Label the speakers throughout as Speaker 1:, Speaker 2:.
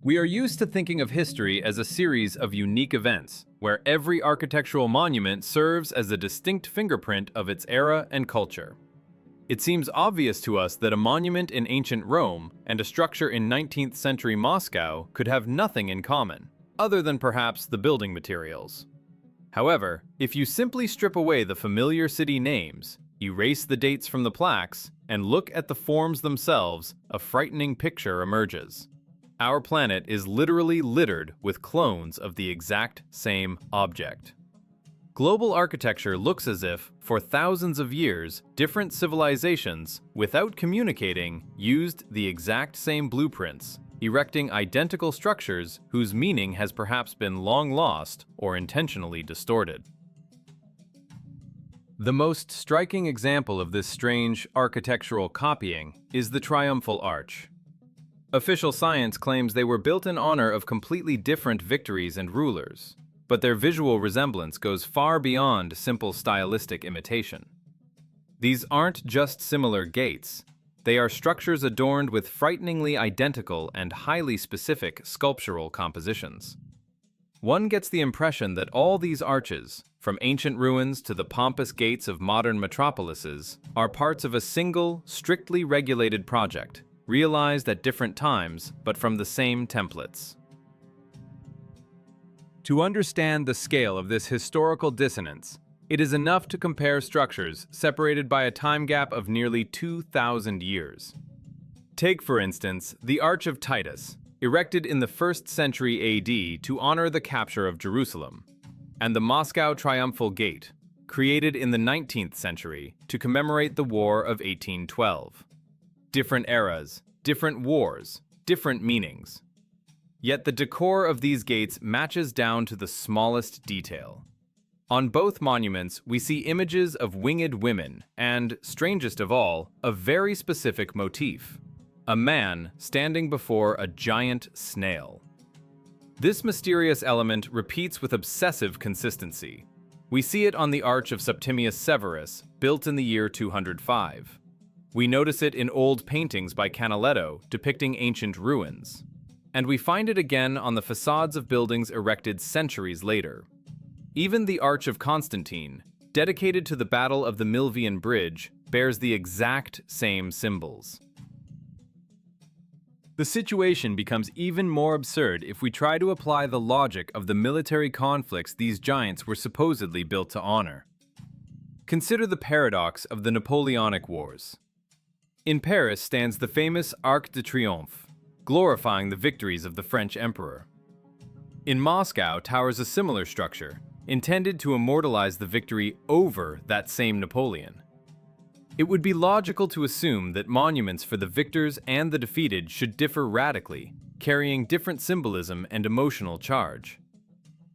Speaker 1: We are used to thinking of history as a series of unique events, where every architectural monument serves as a distinct fingerprint of its era and culture. It seems obvious to us that a monument in ancient Rome and a structure in 19th century Moscow could have nothing in common, other than perhaps the building materials. However, if you simply strip away the familiar city names, erase the dates from the plaques, and look at the forms themselves, a frightening picture emerges. Our planet is literally littered with clones of the exact same object. Global architecture looks as if, for thousands of years, different civilizations, without communicating, used the exact same blueprints, erecting identical structures whose meaning has perhaps been long lost or intentionally distorted. The most striking example of this strange architectural copying is the Triumphal Arch. Official science claims they were built in honor of completely different victories and rulers, but their visual resemblance goes far beyond simple stylistic imitation. These aren't just similar gates, they are structures adorned with frighteningly identical and highly specific sculptural compositions. One gets the impression that all these arches, from ancient ruins to the pompous gates of modern metropolises, are parts of a single, strictly regulated project, realized at different times, but from the same templates. To understand the scale of this historical dissonance, it is enough to compare structures separated by a time gap of nearly 2,000 years. Take, for instance, the Arch of Titus, erected in the 1st century AD to honor the capture of Jerusalem, and the Moscow Triumphal Gate, created in the 19th century to commemorate the War of 1812. Different eras, different wars, different meanings. Yet the decor of these gates matches down to the smallest detail. On both monuments, we see images of winged women and, strangest of all, a very specific motif: a man standing before a giant snail. This mysterious element repeats with obsessive consistency. We see it on the Arch of Septimius Severus, built in the year 205. We notice it in old paintings by Canaletto depicting ancient ruins. And we find it again on the facades of buildings erected centuries later. Even the Arch of Constantine, dedicated to the Battle of the Milvian Bridge, bears the exact same symbols. The situation becomes even more absurd if we try to apply the logic of the military conflicts these giants were supposedly built to honor. Consider the paradox of the Napoleonic Wars. In Paris stands the famous Arc de Triomphe, glorifying the victories of the French emperor. In Moscow towers a similar structure, intended to immortalize the victory over that same Napoleon. It would be logical to assume that monuments for the victors and the defeated should differ radically, carrying different symbolism and emotional charge.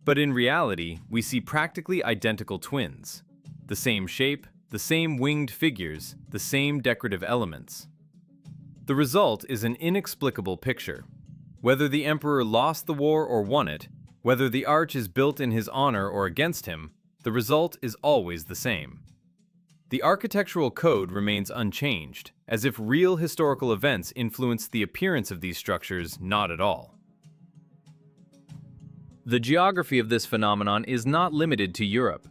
Speaker 1: But in reality, we see practically identical twins, the same shape, the same winged figures, the same decorative elements. The result is an inexplicable picture. Whether the emperor lost the war or won it, whether the arch is built in his honor or against him, the result is always the same. The architectural code remains unchanged, as if real historical events influenced the appearance of these structures not at all. The geography of this phenomenon is not limited to Europe.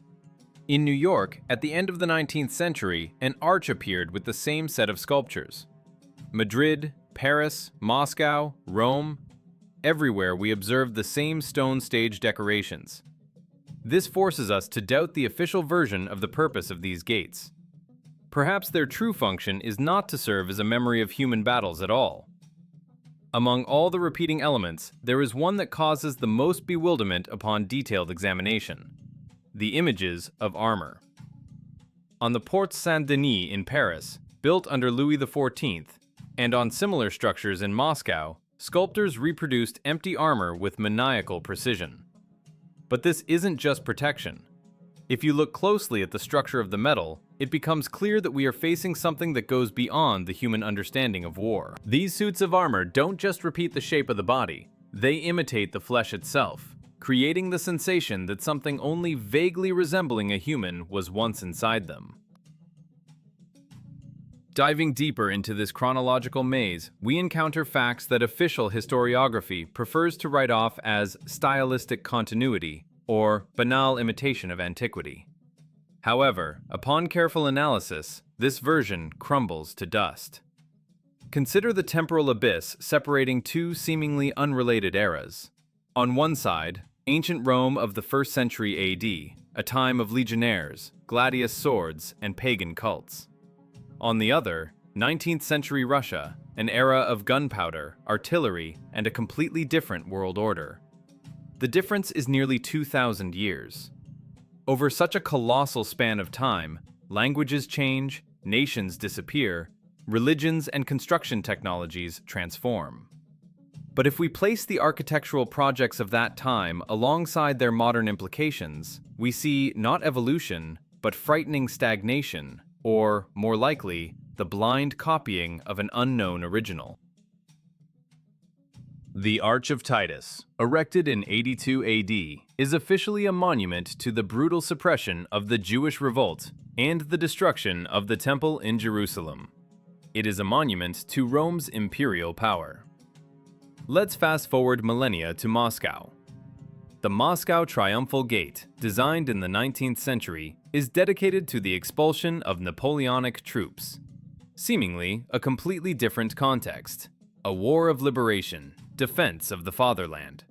Speaker 1: In New York, at the end of the 19th century, an arch appeared with the same set of sculptures. Madrid, Paris, Moscow, Rome, everywhere we observed the same stone stage decorations. This forces us to doubt the official version of the purpose of these gates. Perhaps their true function is not to serve as a memory of human battles at all. Among all the repeating elements, there is one that causes the most bewilderment upon detailed examination: the images of armor. On the Porte Saint-Denis in Paris, built under Louis XIV, and on similar structures in Moscow, sculptors reproduced empty armor with maniacal precision. But this isn't just protection. If you look closely at the structure of the metal, it becomes clear that we are facing something that goes beyond the human understanding of war. These suits of armor don't just repeat the shape of the body, they imitate the flesh itself, creating the sensation that something only vaguely resembling a human was once inside them. Diving deeper into this chronological maze, we encounter facts that official historiography prefers to write off as stylistic continuity or banal imitation of antiquity. However, upon careful analysis, this version crumbles to dust. Consider the temporal abyss separating two seemingly unrelated eras. On one side, ancient Rome of the 1st century AD, a time of legionnaires, gladius swords, and pagan cults. On the other, 19th century Russia, an era of gunpowder, artillery, and a completely different world order. The difference is nearly 2,000 years. Over such a colossal span of time, languages change, nations disappear, religions and construction technologies transform. But if we place the architectural projects of that time alongside their modern implications, we see not evolution, but frightening stagnation, or, more likely, the blind copying of an unknown original. The Arch of Titus, erected in 82 AD, is officially a monument to the brutal suppression of the Jewish revolt and the destruction of the Temple in Jerusalem. It is a monument to Rome's imperial power. Let's fast forward millennia to Moscow. The Moscow Triumphal Gate, designed in the 19th century, is dedicated to the expulsion of Napoleonic troops. Seemingly a completely different context. A war of liberation, defense of the fatherland.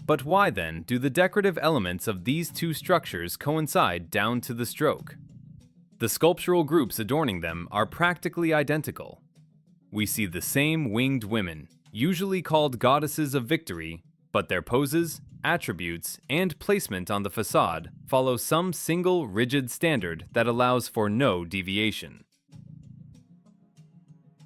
Speaker 1: But why then do the decorative elements of these two structures coincide down to the stroke? The sculptural groups adorning them are practically identical. We see the same winged women, usually called goddesses of victory, but their poses, attributes, and placement on the facade follow some single rigid standard that allows for no deviation.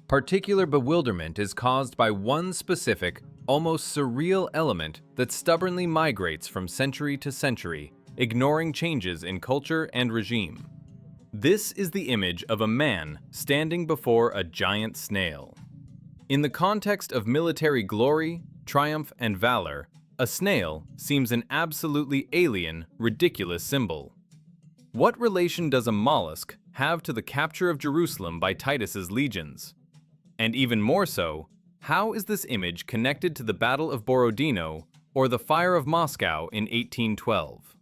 Speaker 1: Particular bewilderment is caused by one specific, almost surreal element that stubbornly migrates from century to century, ignoring changes in culture and regime. This is the image of a man standing before a giant snail. In the context of military glory, triumph, and valor, a snail seems an absolutely alien, ridiculous symbol. What relation does a mollusk have to the capture of Jerusalem by Titus's legions? And even more so, how is this image connected to the Battle of Borodino or the Fire of Moscow in 1812?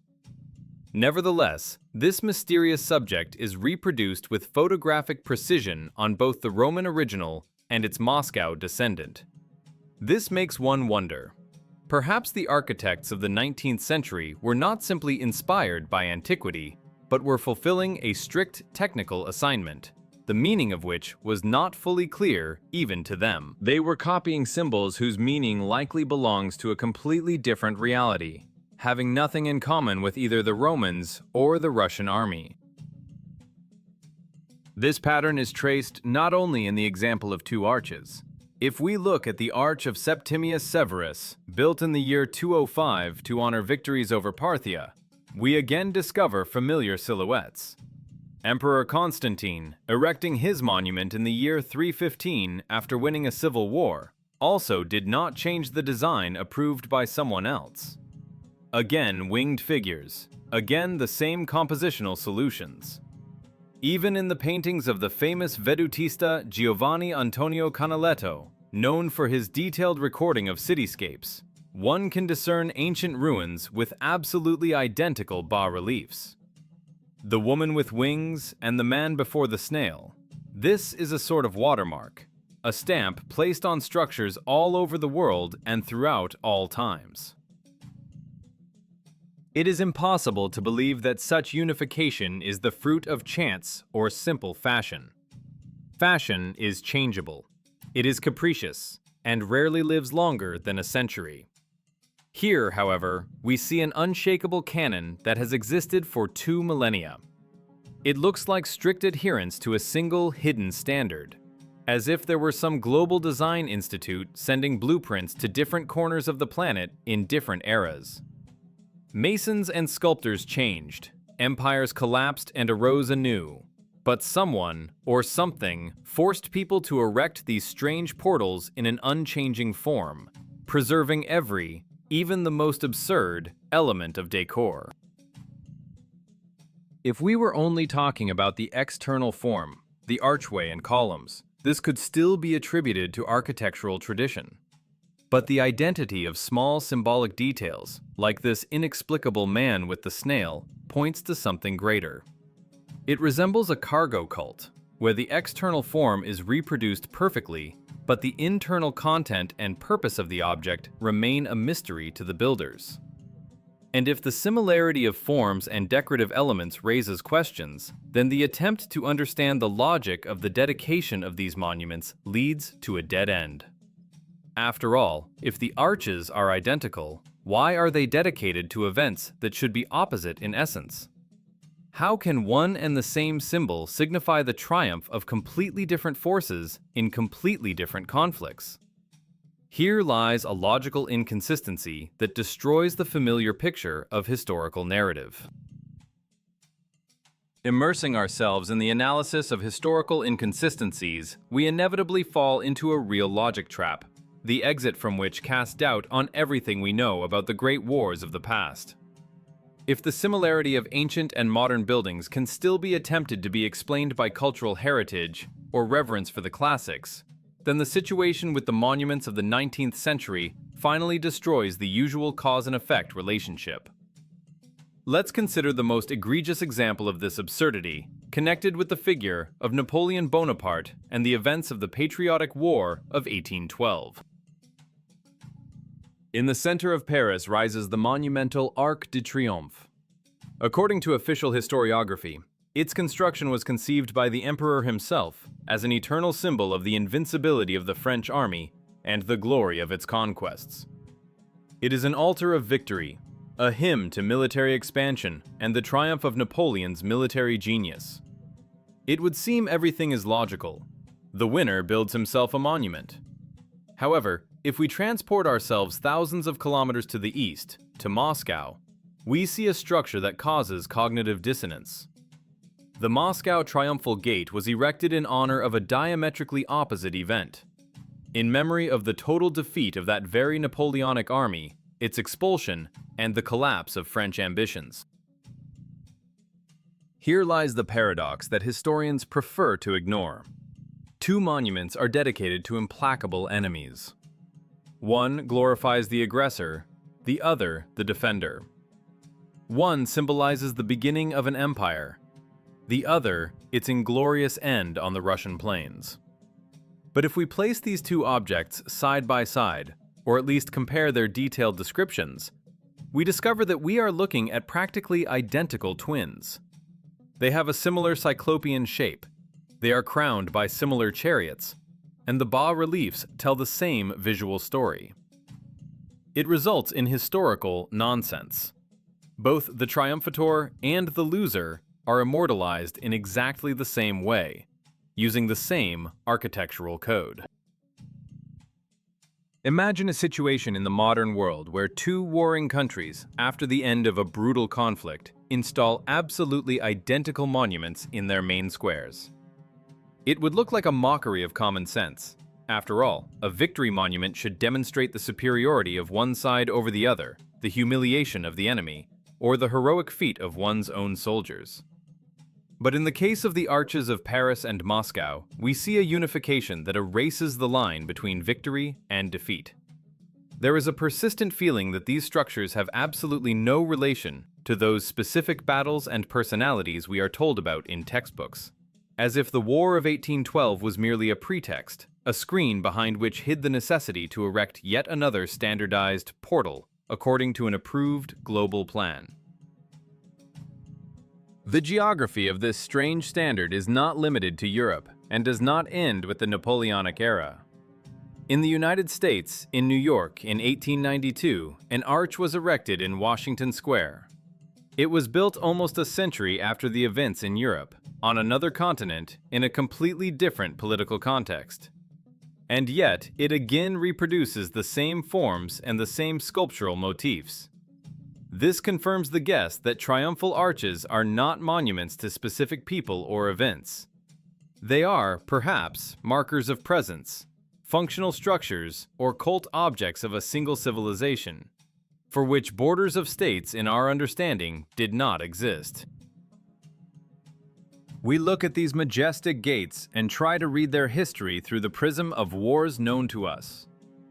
Speaker 1: Nevertheless, this mysterious subject is reproduced with photographic precision on both the Roman original and its Moscow descendant. This makes one wonder. Perhaps the architects of the 19th century were not simply inspired by antiquity, but were fulfilling a strict technical assignment, the meaning of which was not fully clear even to them. They were copying symbols whose meaning likely belongs to a completely different reality, having nothing in common with either the Romans or the Russian army. This pattern is traced not only in the example of two arches. If we look at the Arch of Septimius Severus, built in the year 205 to honor victories over Parthia, we again discover familiar silhouettes. Emperor Constantine, erecting his monument in the year 315 after winning a civil war, also did not change the design approved by someone else. Again, winged figures. Again, the same compositional solutions. Even in the paintings of the famous Vedutista Giovanni Antonio Canaletto, known for his detailed recording of cityscapes, one can discern ancient ruins with absolutely identical bas-reliefs. The woman with wings and the man before the snail. This is a sort of watermark, a stamp placed on structures all over the world and throughout all times. It is impossible to believe that such unification is the fruit of chance or simple fashion. Fashion is changeable. It is capricious, and rarely lives longer than a century. Here, however, we see an unshakable canon that has existed for 2 millennia. It looks like strict adherence to a single hidden standard, as if there were some global design institute sending blueprints to different corners of the planet in different eras. Masons and sculptors changed, empires collapsed and arose anew, but someone, or something, forced people to erect these strange portals in an unchanging form, preserving every, even the most absurd, element of decor. If we were only talking about the external form, the archway and columns, this could still be attributed to architectural tradition. But the identity of small symbolic details, like this inexplicable man with the snail, points to something greater. It resembles a cargo cult, where the external form is reproduced perfectly, but the internal content and purpose of the object remain a mystery to the builders. And if the similarity of forms and decorative elements raises questions, then the attempt to understand the logic of the dedication of these monuments leads to a dead end. After all, if the arches are identical, why are they dedicated to events that should be opposite in essence? How can one and the same symbol signify the triumph of completely different forces in completely different conflicts? Here lies a logical inconsistency that destroys the familiar picture of historical narrative. Immersing ourselves in the analysis of historical inconsistencies, we inevitably fall into a real logic trap, the exit from which casts doubt on everything we know about the great wars of the past. If the similarity of ancient and modern buildings can still be attempted to be explained by cultural heritage or reverence for the classics, then the situation with the monuments of the 19th century finally destroys the usual cause and effect relationship. Let's consider the most egregious example of this absurdity, connected with the figure of Napoleon Bonaparte and the events of the Patriotic War of 1812. In the center of Paris rises the monumental Arc de Triomphe. According to official historiography, its construction was conceived by the emperor himself as an eternal symbol of the invincibility of the French army and the glory of its conquests. It is an altar of victory, a hymn to military expansion and the triumph of Napoleon's military genius. It would seem everything is logical. The winner builds himself a monument. However, if we transport ourselves thousands of kilometers to the east, to Moscow, we see a structure that causes cognitive dissonance. The Moscow Triumphal Gate was erected in honor of a diametrically opposite event. In memory of the total defeat of that very Napoleonic army, its expulsion, and the collapse of French ambitions. Here lies the paradox that historians prefer to ignore. Two monuments are dedicated to implacable enemies. One glorifies the aggressor, the other the defender. One symbolizes the beginning of an empire, the other its inglorious end on the Russian plains. But if we place these two objects side by side, or at least compare their detailed descriptions, we discover that we are looking at practically identical twins. They have a similar cyclopean shape, they are crowned by similar chariots, and the bas-reliefs tell the same visual story. It results in historical nonsense. Both the triumphator and the loser are immortalized in exactly the same way, using the same architectural code. Imagine a situation in the modern world where two warring countries, after the end of a brutal conflict, install absolutely identical monuments in their main squares. It would look like a mockery of common sense. After all, a victory monument should demonstrate the superiority of one side over the other, the humiliation of the enemy, or the heroic feat of one's own soldiers. But in the case of the arches of Paris and Moscow, we see a unification that erases the line between victory and defeat. There is a persistent feeling that these structures have absolutely no relation to those specific battles and personalities we are told about in textbooks, as if the War of 1812 was merely a pretext, a screen behind which hid the necessity to erect yet another standardized portal according to an approved global plan. The geography of this strange standard is not limited to Europe and does not end with the Napoleonic era. In the United States, in New York in 1892, an arch was erected in Washington Square. It was built almost a century after the events in Europe, on another continent, in a completely different political context. And yet, it again reproduces the same forms and the same sculptural motifs. This confirms the guess that triumphal arches are not monuments to specific people or events. They are, perhaps, markers of presence, functional structures, or cult objects of a single civilization, for which borders of states in our understanding did not exist. We look at these majestic gates and try to read their history through the prism of wars known to us.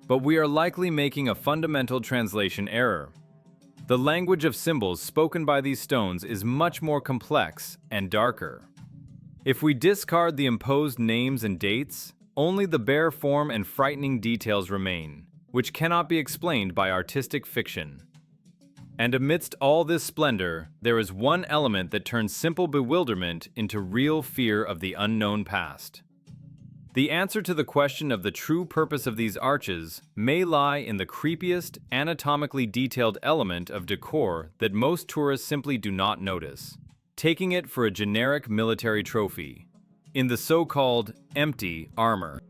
Speaker 1: But we are likely making a fundamental translation error. The language of symbols spoken by these stones is much more complex and darker. If we discard the imposed names and dates, only the bare form and frightening details remain, which cannot be explained by artistic fiction. And amidst all this splendor, there is one element that turns simple bewilderment into real fear of the unknown past. The answer to the question of the true purpose of these arches may lie in the creepiest, anatomically detailed element of decor that most tourists simply do not notice, taking it for a generic military trophy, in the so-called empty armor.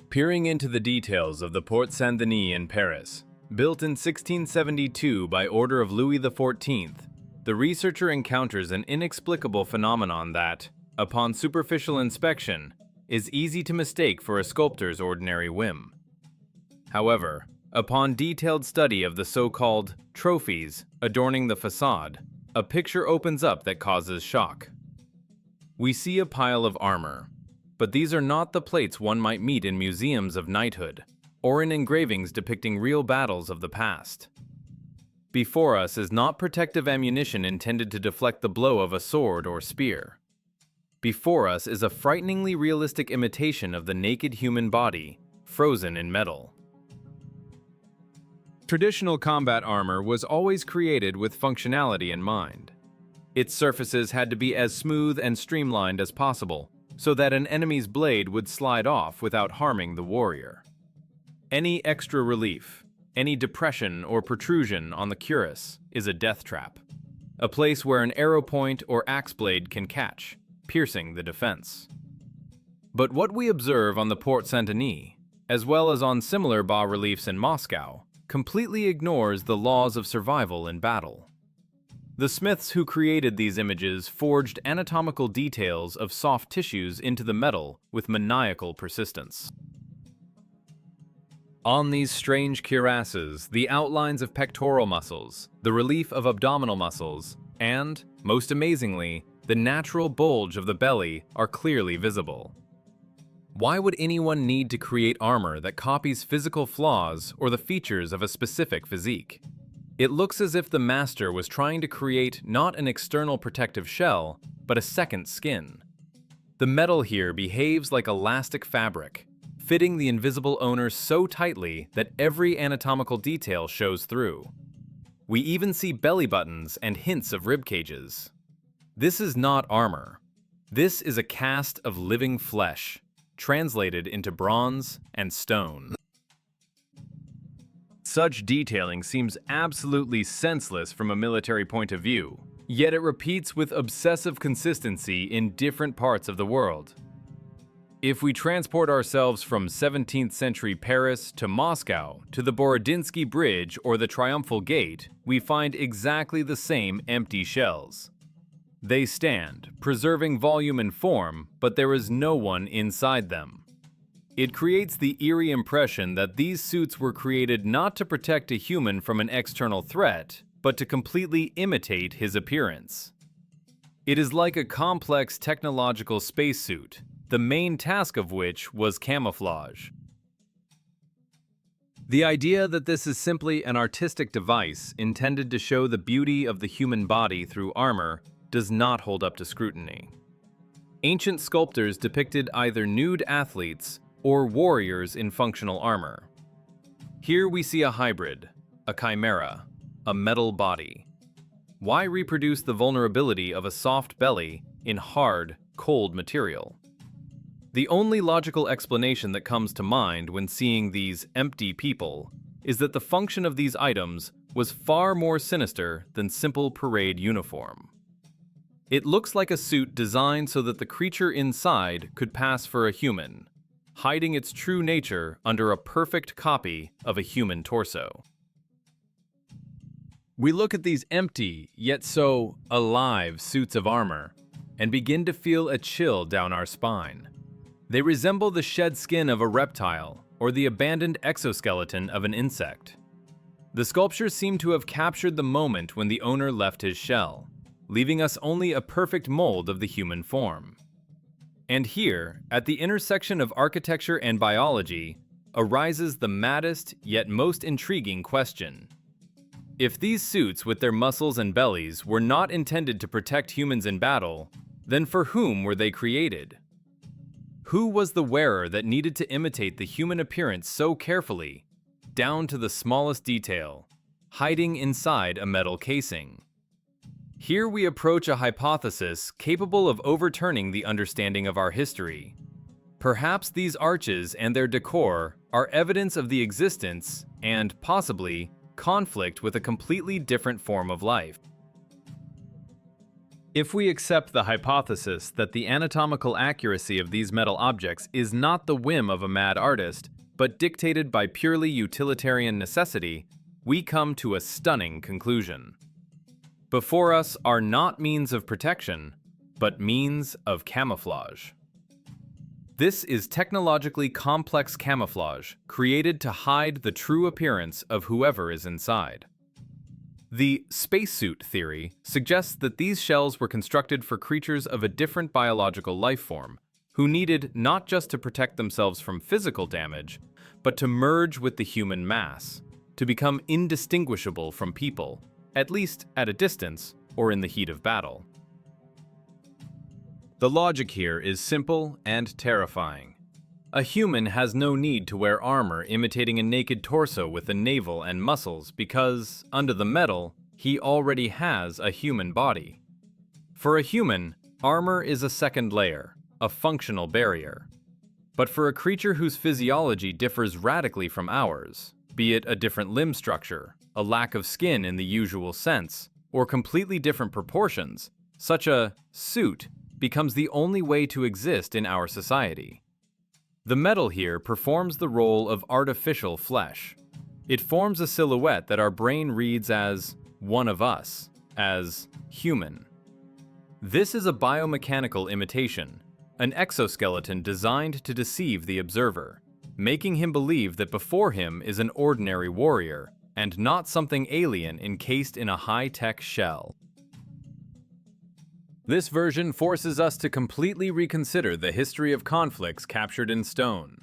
Speaker 1: Peering into the details of the Porte Saint-Denis in Paris, built in 1672 by order of Louis XIV, the researcher encounters an inexplicable phenomenon that, upon superficial inspection, is easy to mistake for a sculptor's ordinary whim. However, upon detailed study of the so-called trophies adorning the facade, a picture opens up that causes shock. We see a pile of armor, but these are not the plates one might meet in museums of knighthood, or in engravings depicting real battles of the past. Before us is not protective ammunition intended to deflect the blow of a sword or spear. Before us is a frighteningly realistic imitation of the naked human body, frozen in metal. Traditional combat armor was always created with functionality in mind. Its surfaces had to be as smooth and streamlined as possible, so that an enemy's blade would slide off without harming the warrior. Any extra relief, any depression or protrusion on the cuirass is a death trap, a place where an arrow point or axe blade can catch, piercing the defense. But what we observe on the Porte Saint-Denis, as well as on similar bas-reliefs in Moscow, completely ignores the laws of survival in battle. The smiths who created these images forged anatomical details of soft tissues into the metal with maniacal persistence. On these strange cuirasses, the outlines of pectoral muscles, the relief of abdominal muscles, and, most amazingly, the natural bulge of the belly are clearly visible. Why would anyone need to create armor that copies physical flaws or the features of a specific physique? It looks as if the master was trying to create not an external protective shell, but a second skin. The metal here behaves like elastic fabric, fitting the invisible owner so tightly that every anatomical detail shows through. We even see belly buttons and hints of rib cages. This is not armor. This is a cast of living flesh, translated into bronze and stone. Such detailing seems absolutely senseless from a military point of view, yet it repeats with obsessive consistency in different parts of the world. If we transport ourselves from 17th century Paris to Moscow to the Borodinsky Bridge or the Triumphal Gate, we find exactly the same empty shells. They stand, preserving volume and form, but there is no one inside them. It creates the eerie impression that these suits were created not to protect a human from an external threat, but to completely imitate his appearance. It is like a complex technological spacesuit, the main task of which was camouflage. The idea that this is simply an artistic device intended to show the beauty of the human body through armor does not hold up to scrutiny. Ancient sculptors depicted either nude athletes or warriors in functional armor. Here we see a hybrid, a chimera, a metal body. Why reproduce the vulnerability of a soft belly in hard, cold material? The only logical explanation that comes to mind when seeing these empty people is that the function of these items was far more sinister than simple parade uniform. It looks like a suit designed so that the creature inside could pass for a human, hiding its true nature under a perfect copy of a human torso. We look at these empty, yet so alive suits of armor, and begin to feel a chill down our spine. They resemble the shed skin of a reptile or the abandoned exoskeleton of an insect. The sculptures seem to have captured the moment when the owner left his shell, leaving us only a perfect mold of the human form. And here, at the intersection of architecture and biology, arises the maddest yet most intriguing question. If these suits with their muscles and bellies were not intended to protect humans in battle, then for whom were they created? Who was the wearer that needed to imitate the human appearance so carefully, down to the smallest detail, hiding inside a metal casing? Here we approach a hypothesis capable of overturning the understanding of our history. Perhaps these arches and their decor are evidence of the existence and, possibly, conflict with a completely different form of life. If we accept the hypothesis that the anatomical accuracy of these metal objects is not the whim of a mad artist, but dictated by purely utilitarian necessity, we come to a stunning conclusion. Before us are not means of protection, but means of camouflage. This is technologically complex camouflage created to hide the true appearance of whoever is inside. The spacesuit theory suggests that these shells were constructed for creatures of a different biological life form, who needed not just to protect themselves from physical damage, but to merge with the human mass, to become indistinguishable from people, at least at a distance or in the heat of battle. The logic here is simple and terrifying. A human has no need to wear armor imitating a naked torso with a navel and muscles because, under the metal, he already has a human body. For a human, armor is a second layer, a functional barrier. But for a creature whose physiology differs radically from ours, be it a different limb structure, a lack of skin in the usual sense, or completely different proportions, such a suit becomes the only way to exist in our society. The metal here performs the role of artificial flesh. It forms a silhouette that our brain reads as one of us, as human. This is a biomechanical imitation, an exoskeleton designed to deceive the observer, making him believe that before him is an ordinary warrior, and not something alien encased in a high-tech shell. This version forces us to completely reconsider the history of conflicts captured in stone.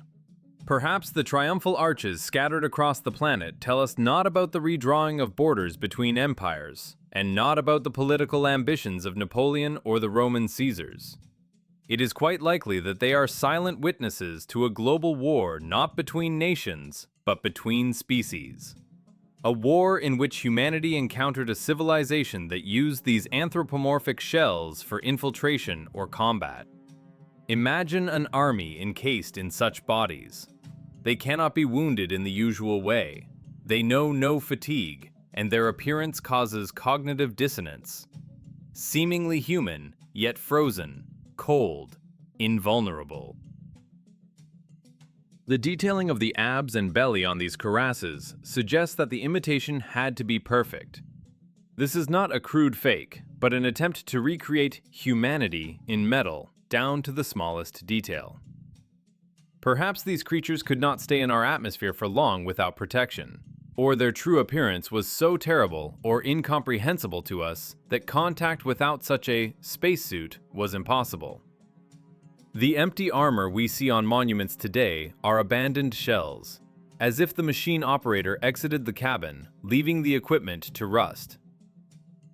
Speaker 1: Perhaps the triumphal arches scattered across the planet tell us not about the redrawing of borders between empires, and not about the political ambitions of Napoleon or the Roman Caesars. It is quite likely that they are silent witnesses to a global war not between nations, but between species. A war in which humanity encountered a civilization that used these anthropomorphic shells for infiltration or combat. Imagine an army encased in such bodies. They cannot be wounded in the usual way. They know no fatigue, and their appearance causes cognitive dissonance. Seemingly human, yet frozen, cold, invulnerable. The detailing of the abs and belly on these cuirasses suggests that the imitation had to be perfect. This is not a crude fake, but an attempt to recreate humanity in metal, down to the smallest detail. Perhaps these creatures could not stay in our atmosphere for long without protection, or their true appearance was so terrible or incomprehensible to us that contact without such a spacesuit was impossible. The empty armor we see on monuments today are abandoned shells, as if the machine operator exited the cabin, leaving the equipment to rust.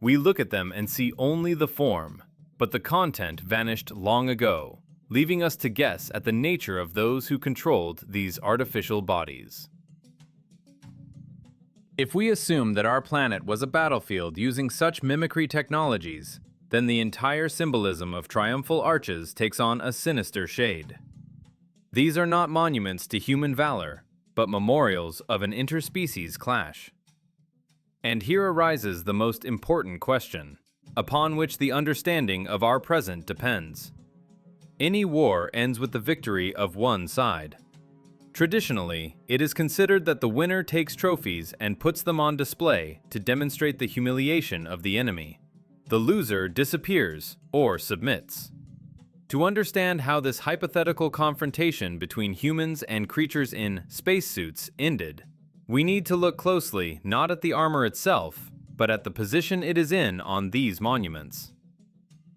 Speaker 1: We look at them and see only the form, but the content vanished long ago, leaving us to guess at the nature of those who controlled these artificial bodies. If we assume that our planet was a battlefield using such mimicry technologies, then the entire symbolism of triumphal arches takes on a sinister shade. These are not monuments to human valor, but memorials of an interspecies clash. And here arises the most important question, upon which the understanding of our present depends. Any war ends with the victory of one side. Traditionally, it is considered that the winner takes trophies and puts them on display to demonstrate the humiliation of the enemy. The loser disappears or submits. To understand how this hypothetical confrontation between humans and creatures in spacesuits ended, we need to look closely not at the armor itself, but at the position it is in on these monuments.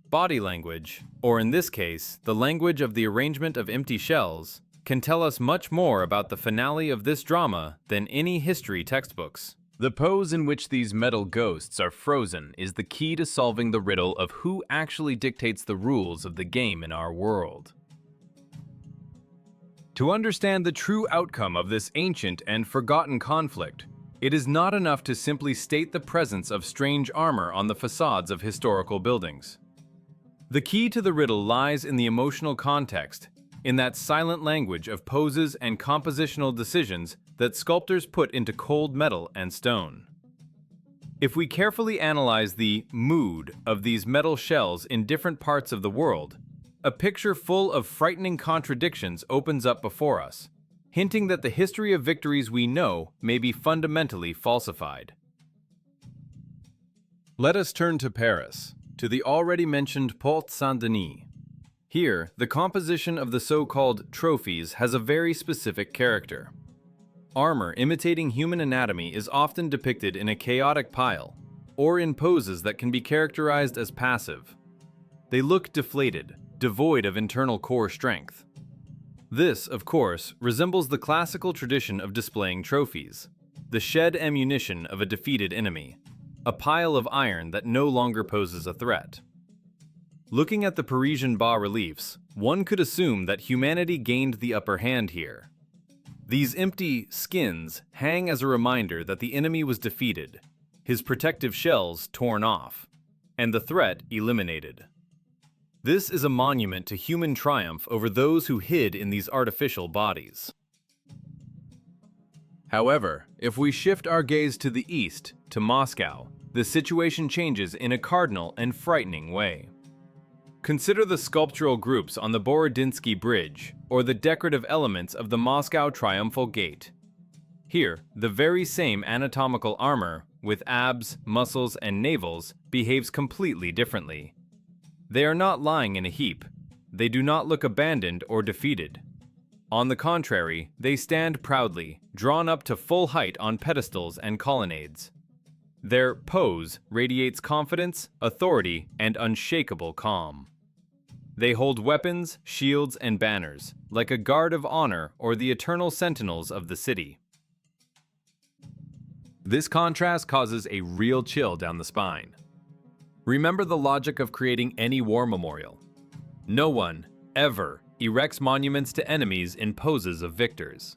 Speaker 1: Body language, or in this case, the language of the arrangement of empty shells, can tell us much more about the finale of this drama than any history textbooks. The pose in which these metal ghosts are frozen is the key to solving the riddle of who actually dictates the rules of the game in our world. To understand the true outcome of this ancient and forgotten conflict, it is not enough to simply state the presence of strange armor on the facades of historical buildings. The key to the riddle lies in the emotional context, in that silent language of poses and compositional decisions that sculptors put into cold metal and stone. If we carefully analyze the mood of these metal shells in different parts of the world, a picture full of frightening contradictions opens up before us, hinting that the history of victories we know may be fundamentally falsified. Let us turn to Paris, to the already mentioned Porte Saint-Denis. Here, the composition of the so-called trophies has a very specific character. Armor imitating human anatomy is often depicted in a chaotic pile, or in poses that can be characterized as passive. They look deflated, devoid of internal core strength. This, of course, resembles the classical tradition of displaying trophies, the shed ammunition of a defeated enemy, a pile of iron that no longer poses a threat. Looking at the Parisian bas-reliefs, one could assume that humanity gained the upper hand here. These empty skins hang as a reminder that the enemy was defeated, his protective shells torn off, and the threat eliminated. This is a monument to human triumph over those who hid in these artificial bodies. However, if we shift our gaze to the east, to Moscow, the situation changes in a cardinal and frightening way. Consider the sculptural groups on the Borodinsky Bridge, or the decorative elements of the Moscow Triumphal Gate. Here, the very same anatomical armor, with abs, muscles, and navels, behaves completely differently. They are not lying in a heap. They do not look abandoned or defeated. On the contrary, they stand proudly, drawn up to full height on pedestals and colonnades. Their pose radiates confidence, authority, and unshakable calm. They hold weapons, shields, and banners, like a guard of honor or the eternal sentinels of the city. This contrast causes a real chill down the spine. Remember the logic of creating any war memorial. No one, ever, erects monuments to enemies in poses of victors.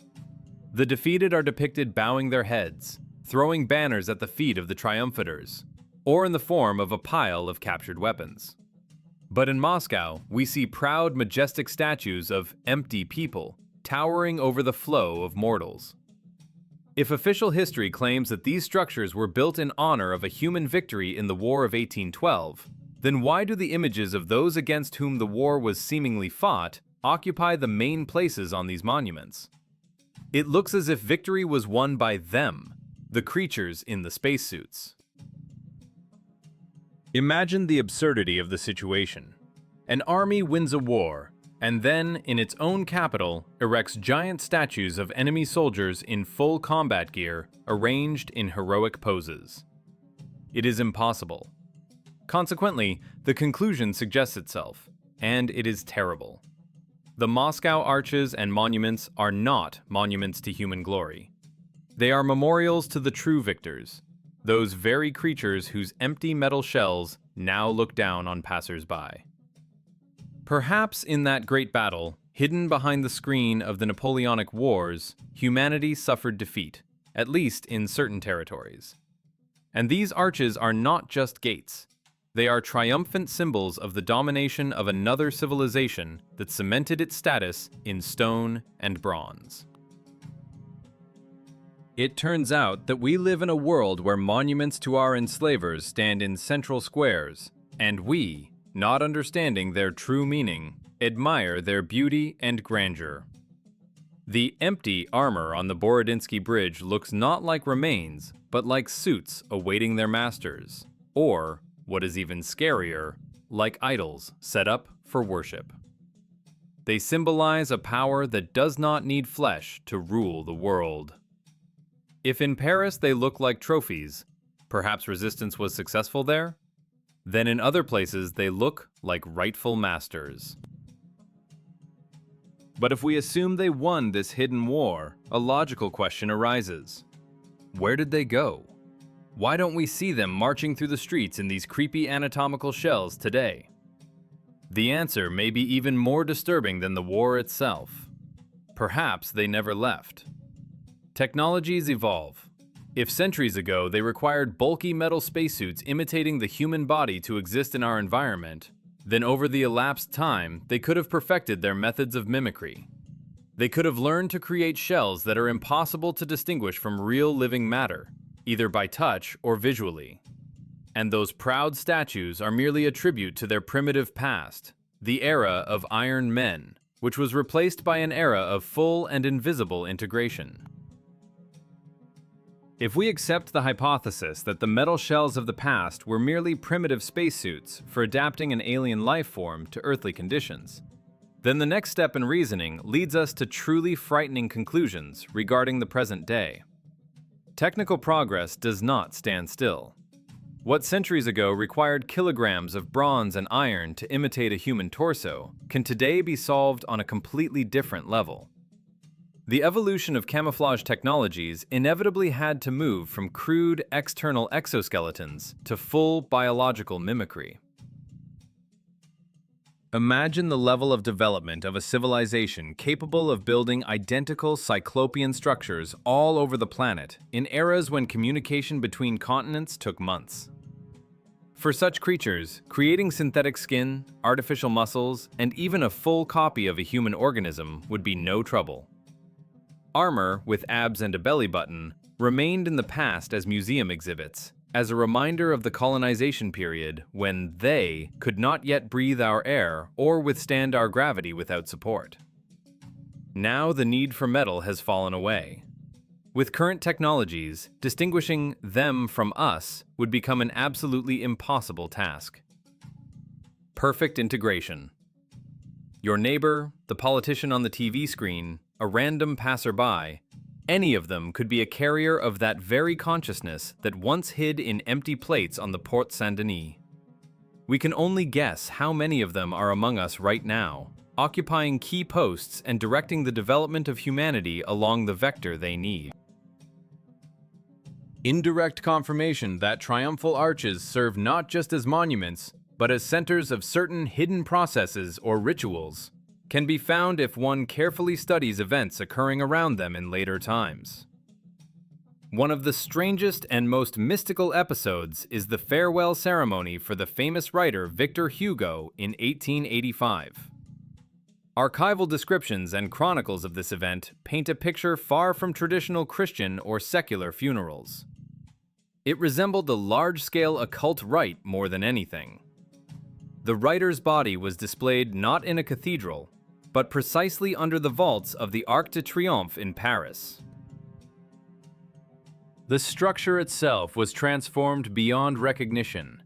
Speaker 1: The defeated are depicted bowing their heads, throwing banners at the feet of the triumphators, or in the form of a pile of captured weapons. But in Moscow, we see proud, majestic statues of empty people towering over the flow of mortals. If official history claims that these structures were built in honor of a human victory in the War of 1812, then why do the images of those against whom the war was seemingly fought occupy the main places on these monuments? It looks as if victory was won by them, the creatures in the spacesuits. Imagine the absurdity of the situation. An army wins a war, and then, in its own capital, erects giant statues of enemy soldiers in full combat gear, arranged in heroic poses. It is impossible. Consequently, the conclusion suggests itself, and it is terrible. The Moscow arches and monuments are not monuments to human glory. They are memorials to the true victors, those very creatures whose empty metal shells now look down on passers-by. Perhaps in that great battle, hidden behind the screen of the Napoleonic Wars, humanity suffered defeat, at least in certain territories. And these arches are not just gates. They are triumphant symbols of the domination of another civilization that cemented its status in stone and bronze. It turns out that we live in a world where monuments to our enslavers stand in central squares, and we, not understanding their true meaning, admire their beauty and grandeur. The empty armor on the Borodinsky Bridge looks not like remains, but like suits awaiting their masters, or, what is even scarier, like idols set up for worship. They symbolize a power that does not need flesh to rule the world. If in Paris they look like trophies, Perhaps resistance was successful there? Then in other places they look like rightful masters. But if we assume they won this hidden war, a logical question arises. Where did they go? Why don't we see them marching through the streets in these creepy anatomical shells today? The answer may be even more disturbing than the war itself. Perhaps they never left. Technologies evolve. If centuries ago they required bulky metal spacesuits imitating the human body to exist in our environment, then over the elapsed time they could have perfected their methods of mimicry. They could have learned to create shells that are impossible to distinguish from real living matter, either by touch or visually. And those proud statues are merely a tribute to their primitive past, the era of Iron Men, which was replaced by an era of full and invisible integration. If we accept the hypothesis that the metal shells of the past were merely primitive spacesuits for adapting an alien life form to earthly conditions, then the next step in reasoning leads us to truly frightening conclusions regarding the present day. Technical progress does not stand still. What centuries ago required kilograms of bronze and iron to imitate a human torso can today be solved on a completely different level. The evolution of camouflage technologies inevitably had to move from crude external exoskeletons to full biological mimicry. Imagine the level of development of a civilization capable of building identical cyclopean structures all over the planet in eras when communication between continents took months. For such creatures, creating synthetic skin, artificial muscles, and even a full copy of a human organism would be no trouble. Armor, with abs and a belly button, remained in the past as museum exhibits, as a reminder of the colonization period when they could not yet breathe our air or withstand our gravity without support. Now the need for metal has fallen away. With current technologies, distinguishing them from us would become an absolutely impossible task. Perfect integration. Your neighbor, the politician on the TV screen, a random passerby, any of them could be a carrier of that very consciousness that once hid in empty plates on the Porte Saint-Denis. We can only guess how many of them are among us right now, occupying key posts and directing the development of humanity along the vector they need. Indirect confirmation that triumphal arches serve not just as monuments, but as centers of certain hidden processes or rituals, can be found if one carefully studies events occurring around them in later times. One of the strangest and most mystical episodes is the farewell ceremony for the famous writer Victor Hugo in 1885. Archival descriptions and chronicles of this event paint a picture far from traditional Christian or secular funerals. It resembled a large-scale occult rite more than anything. The writer's body was displayed not in a cathedral, but precisely under the vaults of the Arc de Triomphe in Paris. The structure itself was transformed beyond recognition.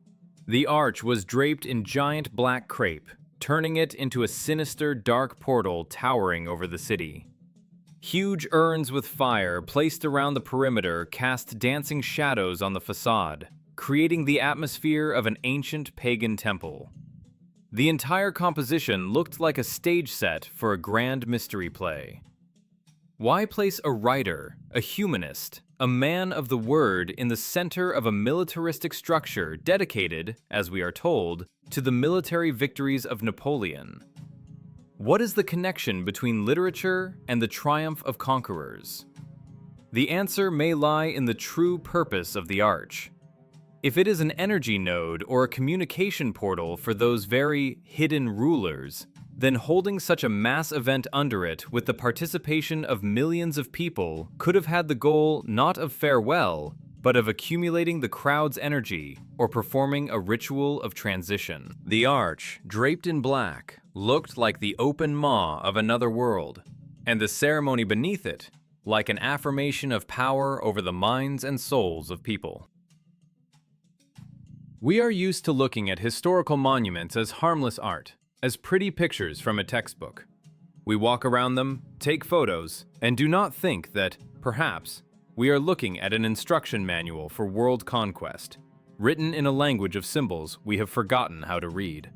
Speaker 1: The arch was draped in giant black crepe, turning it into a sinister, dark portal towering over the city. Huge urns with fire placed around the perimeter cast dancing shadows on the facade, creating the atmosphere of an ancient pagan temple. The entire composition looked like a stage set for a grand mystery play. Why place a writer, a humanist, a man of the word in the center of a militaristic structure dedicated, as we are told, to the military victories of Napoleon? What is the connection between literature and the triumph of conquerors? The answer may lie in the true purpose of the arch. If it is an energy node or a communication portal for those very hidden rulers, then holding such a mass event under it with the participation of millions of people could have had the goal not of farewell, but of accumulating the crowd's energy or performing a ritual of transition. The arch, draped in black, looked like the open maw of another world, and the ceremony beneath it like an affirmation of power over the minds and souls of people. We are used to looking at historical monuments as harmless art, as pretty pictures from a textbook. We walk around them, take photos, and do not think that, perhaps, We are looking at an instruction manual for world conquest, written in a language of symbols we have forgotten how to read.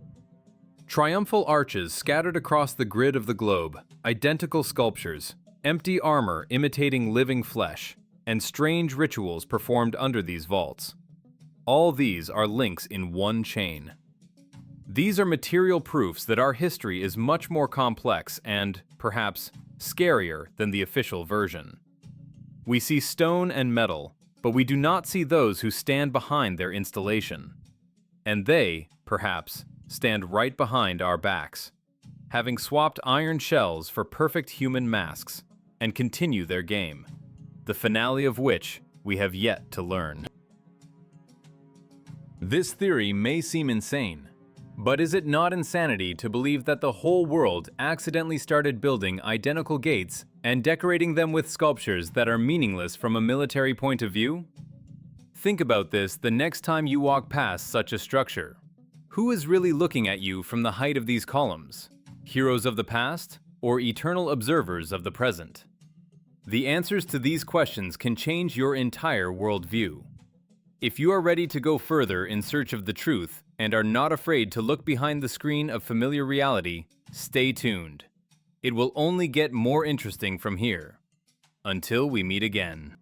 Speaker 1: Triumphal arches scattered across the grid of the globe, identical sculptures, empty armor imitating living flesh, and strange rituals performed under these vaults. All these are links in one chain. These are material proofs that our history is much more complex and, perhaps, scarier than the official version. We see stone and metal, but we do not see those who stand behind their installation. And they, perhaps, stand right behind our backs, having swapped iron shells for perfect human masks, and continue their game, the finale of which we have yet to learn. This theory may seem insane, but is it not insanity to believe that the whole world accidentally started building identical gates and decorating them with sculptures that are meaningless from a military point of view? Think about this the next time you walk past such a structure. Who is really looking at you from the height of these columns? Heroes of the past or eternal observers of the present? The answers to these questions can change your entire worldview. If you are ready to go further in search of the truth and are not afraid to look behind the screen of familiar reality, stay tuned. It will only get more interesting from here. Until we meet again.